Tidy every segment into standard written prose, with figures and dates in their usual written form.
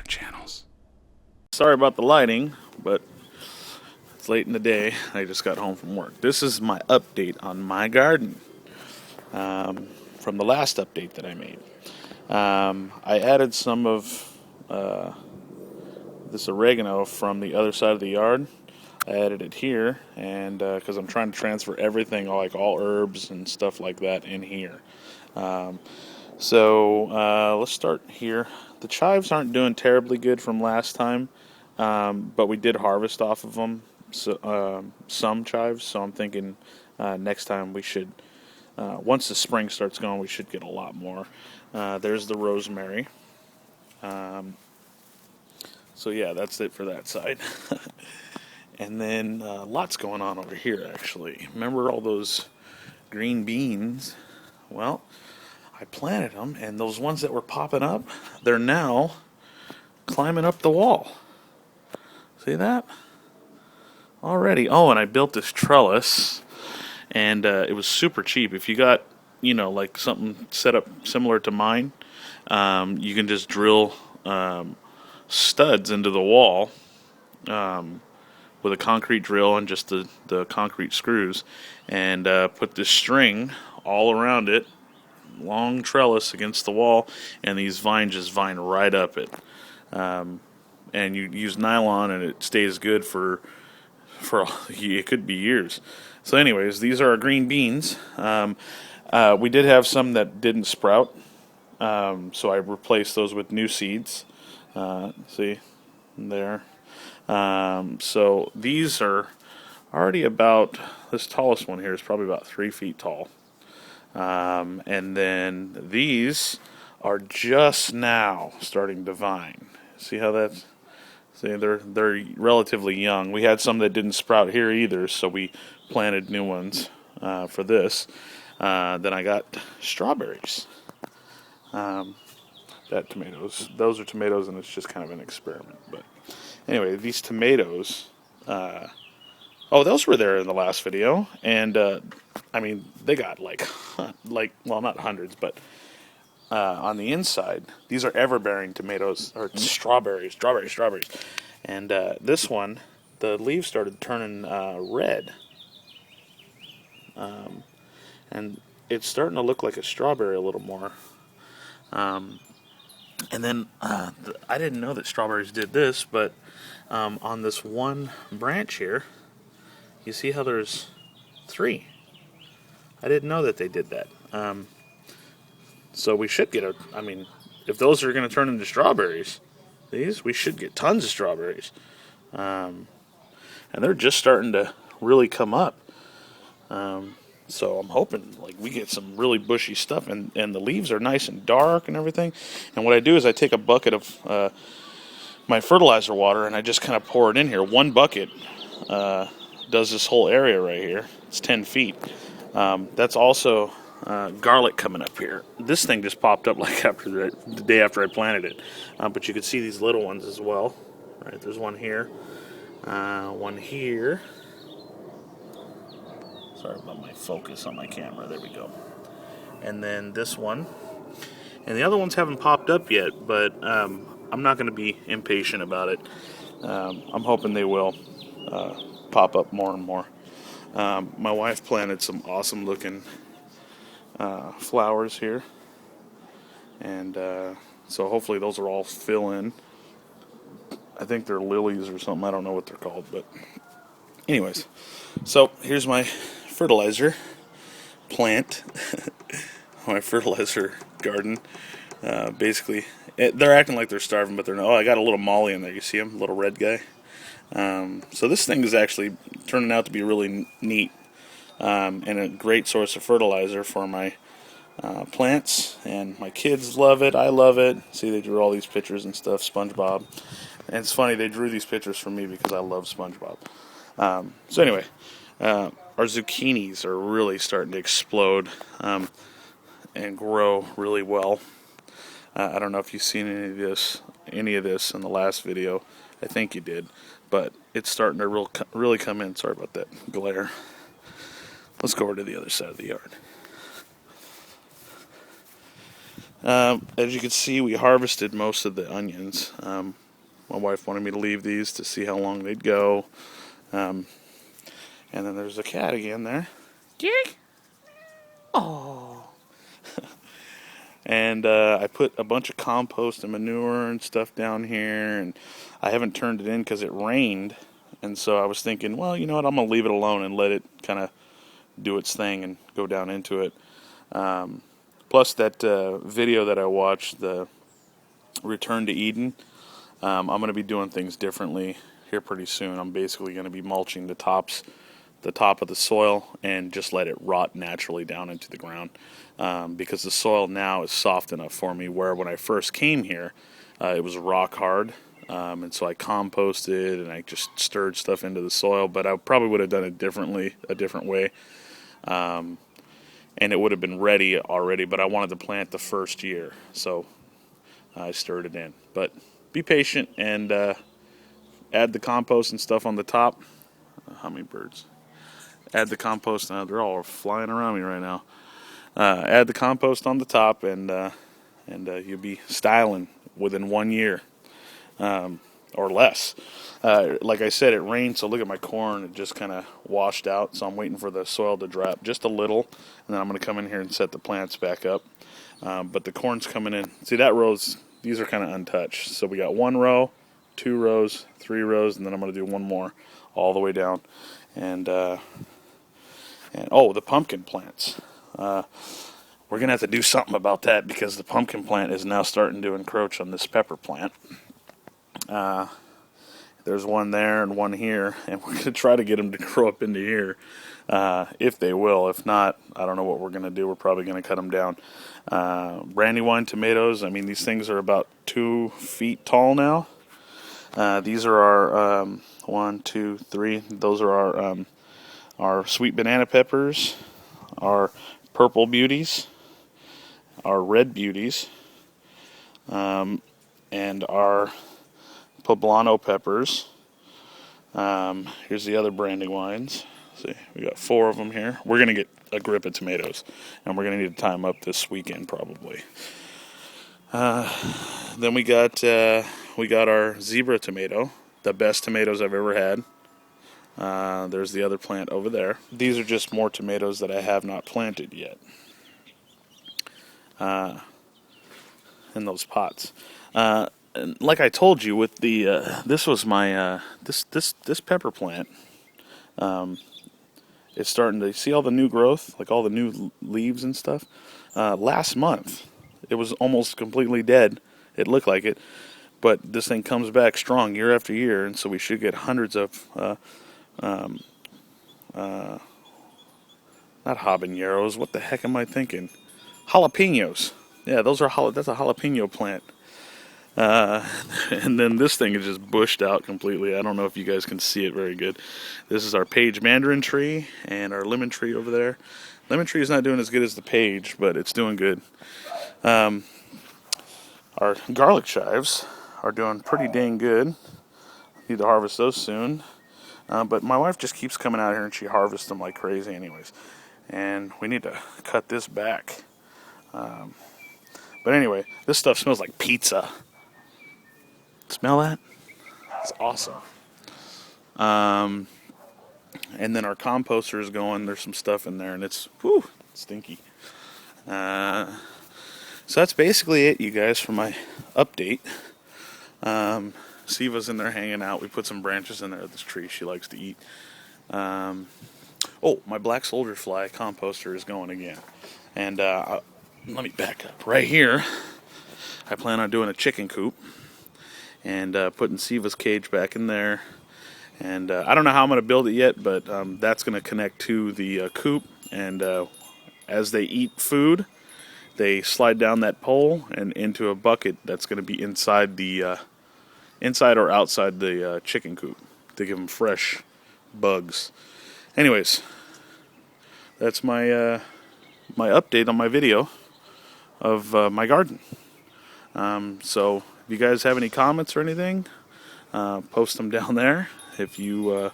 channels. Sorry about the lighting, but it's late in the day. I just got home from work. This is my update on my garden from the last update that I made. I added some of this oregano from the other side of the yard. I added it here, and because I'm trying to transfer everything, like all herbs and stuff like that, in here. So let's start here. The chives aren't doing terribly good from last time, but we did harvest off of them some chives. So I'm thinking next time we should, once the spring starts going, we should get a lot more. There's the rosemary. So yeah, that's it for that side. And then lots going on over here, actually. Remember all those green beans? Well, I planted them, and those ones that were popping up, they're now climbing up the wall. See that? Already. Oh, and I built this trellis, and it was super cheap. If you got, like something set up similar to mine, you can just drill studs into the wall with a concrete drill and just the concrete screws, and put this string all around it, long trellis against the wall, and these vines just vine right up it. And you use nylon, and it stays good for it could be years. So, anyways, these are our green beans. We did have some that didn't sprout, so I replaced those with new seeds. See there. So these are already about, this tallest one here is probably about 3 feet tall. And then these are just now starting to vine. See how that's, see, they're relatively young. We had some that didn't sprout here either, so we planted new ones for this. Then I got strawberries. Those are tomatoes, and it's just kind of an experiment. But anyway, these tomatoes, those were there in the last video, and I mean, they got well, not hundreds, but on the inside, these are ever-bearing tomatoes, or strawberries, and this one, the leaves started turning red, and it's starting to look like a strawberry a little more. And then I didn't know that strawberries did this, but on this one branch here, you see how there's 3. I didn't know that they did that. So we should get if those are going to turn into strawberries, we should get tons of strawberries. And they're just starting to really come up. So I'm hoping we get some really bushy stuff, and the leaves are nice and dark and everything. And what I do is I take a bucket of my fertilizer water, and I just kind of pour it in here. One bucket does this whole area right here. It's 10 feet. That's also garlic coming up here. This thing just popped up after the day after I planted it. But you can see these little ones as well. Right, there's one here, one here. Sorry about my focus on my camera. There we go. And then this one. And the other ones haven't popped up yet, but I'm not going to be impatient about it. I'm hoping they will pop up more and more. My wife planted some awesome looking flowers here. And so hopefully those will all fill in. I think they're lilies or something. I don't know what they're called. But anyways, so here's my fertilizer plant, my fertilizer garden. Basically, they're acting like they're starving, but they're not. Oh, I got a little Molly in there. You see him, little red guy. So this thing is actually turning out to be really neat and a great source of fertilizer for my plants. And my kids love it. I love it. See, they drew all these pictures and stuff. SpongeBob. And it's funny, they drew these pictures for me because I love SpongeBob. So anyway. Our zucchinis are really starting to explode and grow really well. I don't know if you've seen any of this in the last video. I think you did, but it's starting to really come in. Sorry about that glare. Let's go over to the other side of the yard. As you can see, we harvested most of the onions. My wife wanted me to leave these to see how long they'd go. Um, and then there's a cat again there. Jake? Oh. And I put a bunch of compost and manure and stuff down here, and I haven't turned it in because it rained. And so I was thinking, well, you know what, I'm going to leave it alone and let it kind of do its thing and go down into it. Plus that video that I watched, the Return to Eden, I'm going to be doing things differently here pretty soon. I'm basically going to be mulching the top of the soil and just let it rot naturally down into the ground, because the soil now is soft enough for me where when I first came here it was rock hard, and so I composted and I just stirred stuff into the soil, but I probably would have done it differently, a different way, and it would have been ready already, but I wanted to plant the first year, so I stirred it in. But be patient and add the compost and stuff on the top. Hummingbirds. Add the compost. They're all flying around me right now. Add the compost on the top, and you'll be styling within 1 year, or less. Like I said, it rained, so look at my corn. It just kind of washed out, so I'm waiting for the soil to drop just a little, and then I'm going to come in here and set the plants back up. But the corn's coming in. See, that row's, these are kind of untouched. So we got 1 row, 2 rows, 3 rows, and then I'm going to do 1 more all the way down. And oh, the pumpkin plants. We're going to have to do something about that because the pumpkin plant is now starting to encroach on this pepper plant. There's one there and one here, and we're going to try to get them to grow up into here, if they will. If not, I don't know what we're going to do. We're probably going to cut them down. Brandywine tomatoes, I mean, these things are about 2 feet tall now. These are our 1, 2, 3. Those are our sweet banana peppers, our purple beauties, our red beauties, and our poblano peppers. Here's the other Brandywines. See, we got 4 of them here. We're gonna get a grip of tomatoes, and we're gonna need to tie them up this weekend probably. Then we got our zebra tomato, the best tomatoes I've ever had. There's the other plant over there. These are just more tomatoes that I have not planted yet, in those pots. And like I told you, with the this was my this pepper plant. It's starting to see all the new growth, like all the new leaves and stuff. Last month, it was almost completely dead. It looked like it, but this thing comes back strong year after year, and so we should get hundreds of not habaneros. What the heck am I thinking? Jalapenos. Yeah, that's a jalapeno plant. And then this thing is just bushed out completely. I don't know if you guys can see it very good. This is our Page mandarin tree and our lemon tree over there. Lemon tree is not doing as good as the Page, but it's doing good. Our garlic chives are doing pretty dang good. Need to harvest those soon. But my wife just keeps coming out here and she harvests them like crazy anyways. And we need to cut this back. But anyway, this stuff smells like pizza. Smell that? It's awesome. And then our composter is going. There's some stuff in there, and it's stinky. So that's basically it, you guys, for my update. Siva's in there hanging out. We put some branches in there of this tree she likes to eat. My black soldier fly composter is going again. And let me back up. Right here, I plan on doing a chicken coop. And putting Siva's cage back in there. And I don't know how I'm going to build it yet, but that's going to connect to the coop. And as they eat food, they slide down that pole and into a bucket that's going to be inside or outside the chicken coop to give them fresh bugs. Anyways, that's my update on my video of my garden. So if you guys have any comments or anything, post them down there. If you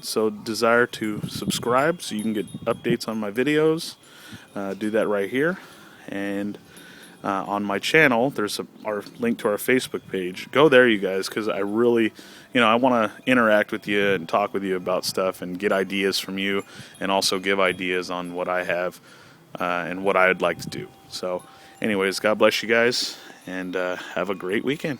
so desire to subscribe so you can get updates on my videos, do that right here. And on my channel. There's our link to our Facebook page. Go there, you guys, because I really, I want to interact with you and talk with you about stuff and get ideas from you, and also give ideas on what I have and what I'd like to do. So anyways, God bless you guys, and have a great weekend.